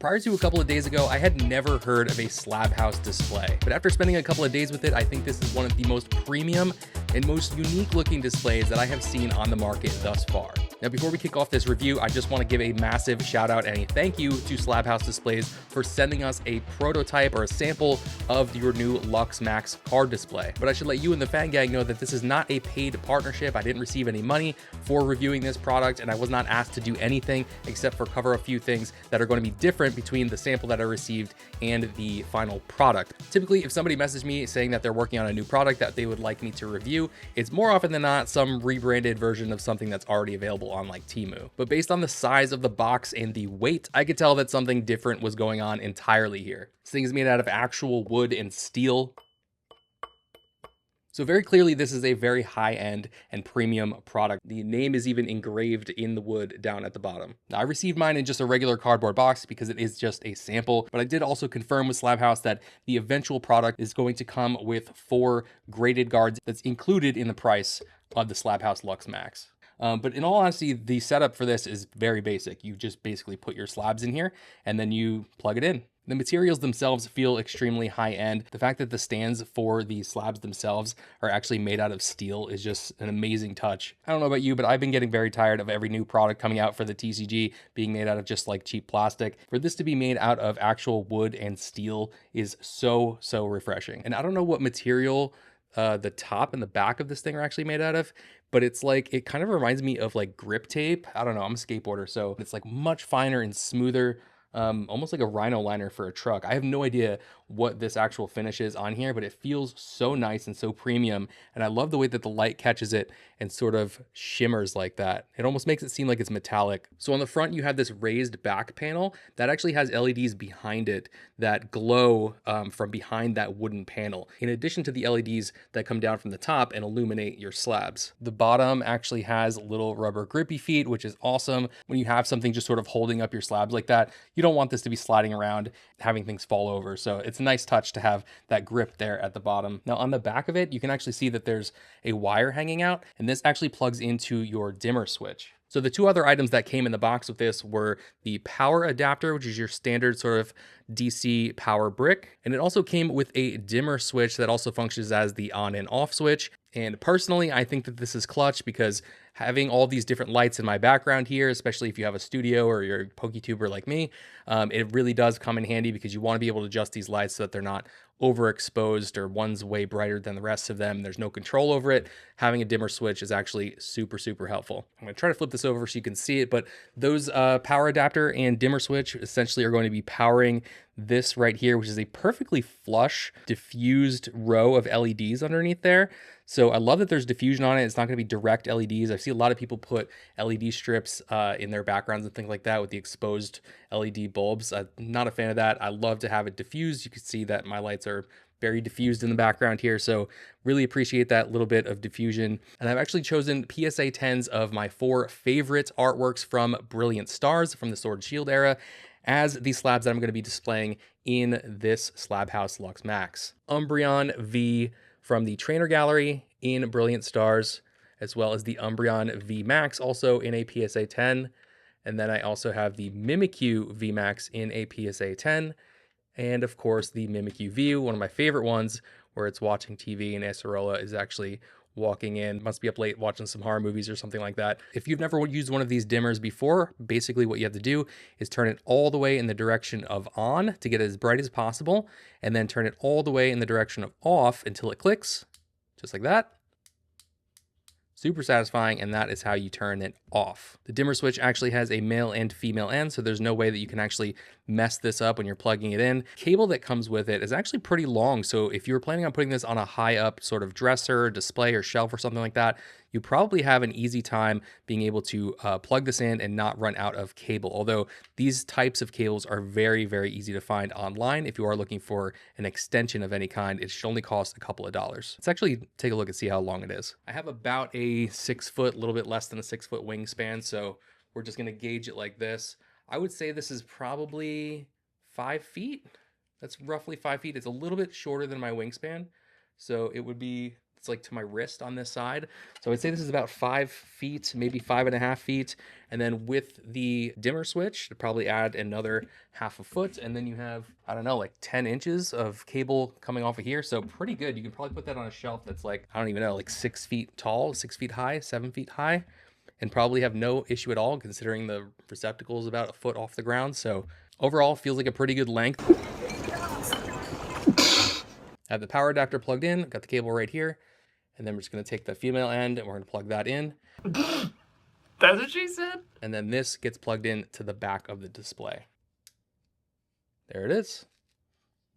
Prior to a couple of days ago, I had never heard of a SlabHaus display, but after spending a couple of days with it, I think this is one of the most premium and most unique looking displays that I have seen on the market thus far. Now, before we kick off this review, I just want to give a massive shout out and a thank you to SlabHaus Displays for sending us a prototype or a sample of your new Luxe Max card display. But I should let you and the fan gang know that this is not a paid partnership. I didn't receive any money for reviewing this product, and I was not asked to do anything except for cover a few things that are going to be different between the sample that I received and the final product. Typically, if somebody messaged me saying that they're working on a new product that they would like me to review, it's more often than not some rebranded version of something that's already available on like Temu. But based on the size of the box and the weight, I could tell that something different was going on entirely here. This thing is made out of actual wood and steel. So very clearly, this is a very high-end and premium product. The name is even engraved in the wood down at the bottom. Now, I received mine in just a regular cardboard box because it is just a sample, but I did also confirm with SlabHaus that the eventual product is going to come with 4 graded guards that's included in the price of the SlabHaus Luxe Max. But in all honesty, the setup for this is very basic. You just basically put your slabs in here and then you plug it in. The materials themselves feel extremely high-end. The fact that the stands for the slabs themselves are actually made out of steel is just an amazing touch. I don't know about you, but I've been getting very tired of every new product coming out for the TCG being made out of just like cheap plastic. For this to be made out of actual wood and steel is so refreshing. And I don't know what material the top and the back of this thing are actually made out of, but it's like, it kind of reminds me of like grip tape. I don't know, I'm a skateboarder, so it's like much finer and smoother. Almost like a rhino liner for a truck. I have no idea what this actual finish is on here, but it feels so nice and so premium. And I love the way that the light catches it and sort of shimmers like that. It almost makes it seem like it's metallic. So on the front, you have this raised back panel that actually has LEDs behind it that glow from behind that wooden panel, in addition to the LEDs that come down from the top and illuminate your slabs. The bottom actually has little rubber grippy feet, which is awesome. When you have something just sort of holding up your slabs like that, you don't want this to be sliding around, having things fall over. So it's a nice touch to have that grip there at the bottom. Now on the back of it, you can actually see that there's a wire hanging out, and this actually plugs into your dimmer switch. So the 2 other items that came in the box with this were the power adapter, which is your standard sort of DC power brick. And it also came with a dimmer switch that also functions as the on and off switch. And personally, I think that this is clutch because having all these different lights in my background here, especially if you have a studio or you're a PokeTuber like me, it really does come in handy because you want to be able to adjust these lights so that they're not overexposed or one's way brighter than the rest of them. There's no control over it. Having a dimmer switch is actually super helpful. I'm going to try to flip this over so you can see it, but those power adapter and dimmer switch essentially are going to be powering this right here, which is a perfectly flush, diffused row of LEDs underneath there. So I love that there's diffusion on it. It's not going to be direct LEDs. I see a lot of people put LED strips in their backgrounds and things like that with the exposed LED bulbs. I'm not a fan of that. I love to have it diffused. You can see that my lights are very diffused in the background here. So really appreciate that little bit of diffusion. And I've actually chosen PSA 10s of my 4 favorite artworks from Brilliant Stars from the Sword and Shield era as the slabs that I'm going to be displaying in this SlabHaus Luxe Max. Umbreon V from the Trainer Gallery in Brilliant Stars, as well as the Umbreon V Max also in a PSA 10. And then I also have the Mimikyu V Max in a PSA 10. And of course the Mimikyu V, one of my favorite ones, where it's watching TV and Acerola is actually walking in, must be up late watching some horror movies or something like that. If you've never used one of these dimmers before, basically what you have to do is turn it all the way in the direction of on to get it as bright as possible, and then turn it all the way in the direction of off until it clicks, just like that. Super satisfying, and that is how you turn it off. The dimmer switch actually has a male and female end, so there's no way that you can actually mess this up when you're plugging it in. Cable that comes with it is actually pretty long, so if you were planning on putting this on a high up sort of dresser, display, or shelf or something like that, you probably have an easy time being able to plug this in and not run out of cable. Although these types of cables are very easy to find online. If you are looking for an extension of any kind, it should only cost a couple of dollars. Let's actually take a look and see how long it is. I have about a 6 foot, a little bit less than a 6 foot wingspan, so we're just gonna gauge it like this. I would say this is probably 5 feet. That's roughly 5 feet. It's a little bit shorter than my wingspan. So it would be It's like to my wrist on this side. So I'd say this is about 5 feet, maybe 5.5 feet. And then with the dimmer switch, to probably add another 1/2 foot. And then you have, I don't know, like 10 inches of cable coming off of here. So pretty good. You can probably put that on a shelf that's like, I don't even know, like 6 feet tall, 6 feet high, 7 feet high, and probably have no issue at all considering the receptacle is about 1 foot off the ground. So overall, feels like a pretty good length. I have the power adapter plugged in, got the cable right here, and then we're just gonna take the female end and we're gonna plug that in. That's what she said? And then this gets plugged in to the back of the display. There it is,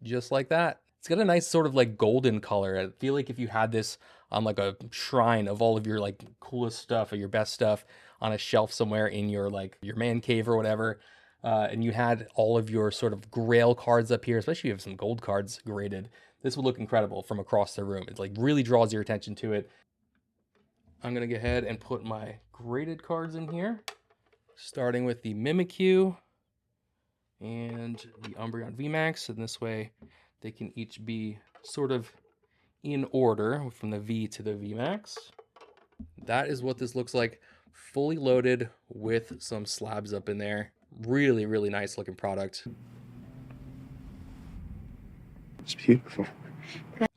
just like that. It's got a nice sort of like golden color. I feel like if you had this on like a shrine of all of your like coolest stuff or your best stuff on a shelf somewhere in your like your man cave or whatever, and you had all of your sort of grail cards up here, especially if you have some gold cards graded, this would look incredible from across the room. It like really draws your attention to it. I'm gonna go ahead and put my graded cards in here, starting with the Mimikyu and the Umbreon VMAX, and this way they can each be sort of in order from the V to the VMAX. That is what this looks like, fully loaded with some slabs up in there. Really, really nice looking product. It's beautiful.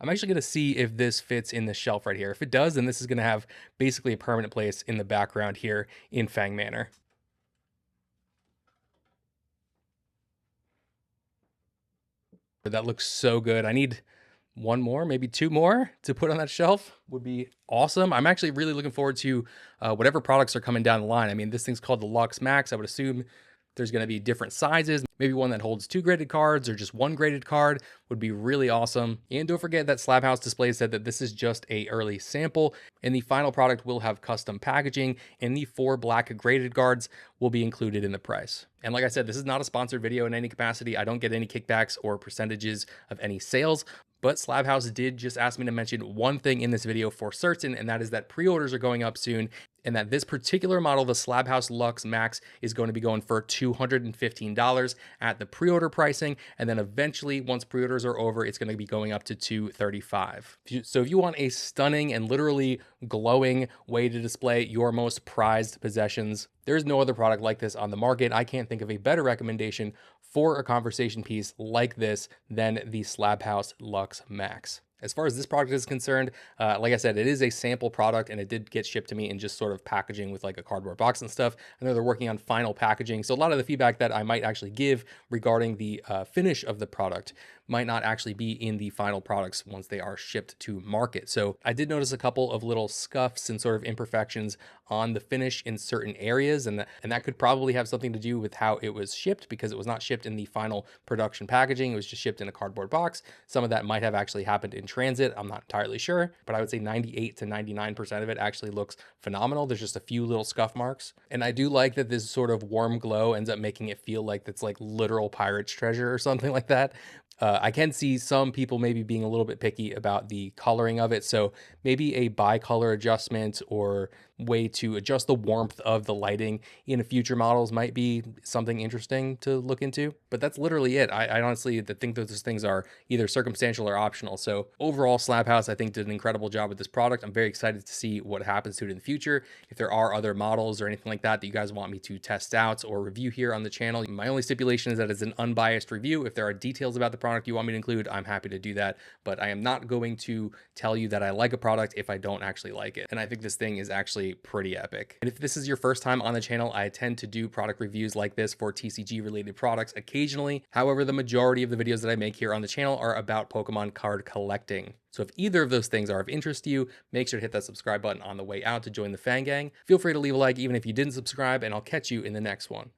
I'm actually going to see if this fits in the shelf right here. If it does, then this is going to have basically a permanent place in the background here in Fang Manor. That looks so good. I need one more, maybe 2 more to put on that shelf. Would be awesome. I'm actually really looking forward to whatever products are coming down the line. I mean, this thing's called the Luxe Max. I would assume there's going to be different sizes. Maybe one that holds 2 graded cards or just 1 graded card would be really awesome. And don't forget that SlabHaus Display said that this is just a early sample, and the final product will have custom packaging, and the 4 black graded cards will be included in the price. And like I said, this is not a sponsored video in any capacity. I don't get any kickbacks or percentages of any sales. But SlabHaus did just ask me to mention one thing in this video for certain, and that is that pre-orders are going up soon, and that this particular model, the SlabHaus Luxe Max, is going to be going for $215 at the pre-order pricing, and then eventually, once pre-orders are over, it's going to be going up to $235. So if you want a stunning and literally glowing way to display your most prized possessions, there's no other product like this on the market. I can't think of a better recommendation for a conversation piece like this than the SlabHaus Luxe Max. As far as this product is concerned, like I said, it is a sample product and it did get shipped to me in just sort of packaging with like a cardboard box and stuff. I know they're working on final packaging. So a lot of the feedback that I might actually give regarding the finish of the product might not actually be in the final products once they are shipped to market. So I did notice a couple of little scuffs and sort of imperfections on the finish in certain areas. And that could probably have something to do with how it was shipped, because it was not shipped in the final production packaging. It was just shipped in a cardboard box. Some of that might have actually happened in transit. I'm not entirely sure, but I would say 98 to 99% of it actually looks phenomenal. There's just a few little scuff marks. And I do like that this sort of warm glow ends up making it feel like it's like literal pirate's treasure or something like that. I can see some people maybe being a little bit picky about the coloring of it. So maybe a bicolor adjustment or way to adjust the warmth of the lighting in future models might be something interesting to look into. But that's literally it. I honestly think that those things are either circumstantial or optional. So overall, SlabHaus, I think, did an incredible job with this product. I'm very excited to see what happens to it in the future. If there are other models or anything like that that you guys want me to test out or review here on the channel, my only stipulation is that it's an unbiased review. If there are details about the product you want me to include, I'm happy to do that. But I am not going to tell you that I like a product if I don't actually like it. And I think this thing is actually pretty epic. And if this is your first time on the channel, I tend to do product reviews like this for TCG related products occasionally. However, the majority of the videos that I make here on the channel are about Pokemon card collecting. So if either of those things are of interest to you, make sure to hit that subscribe button on the way out to join the Fang Gang. Feel free to leave a like even if you didn't subscribe, and I'll catch you in the next one.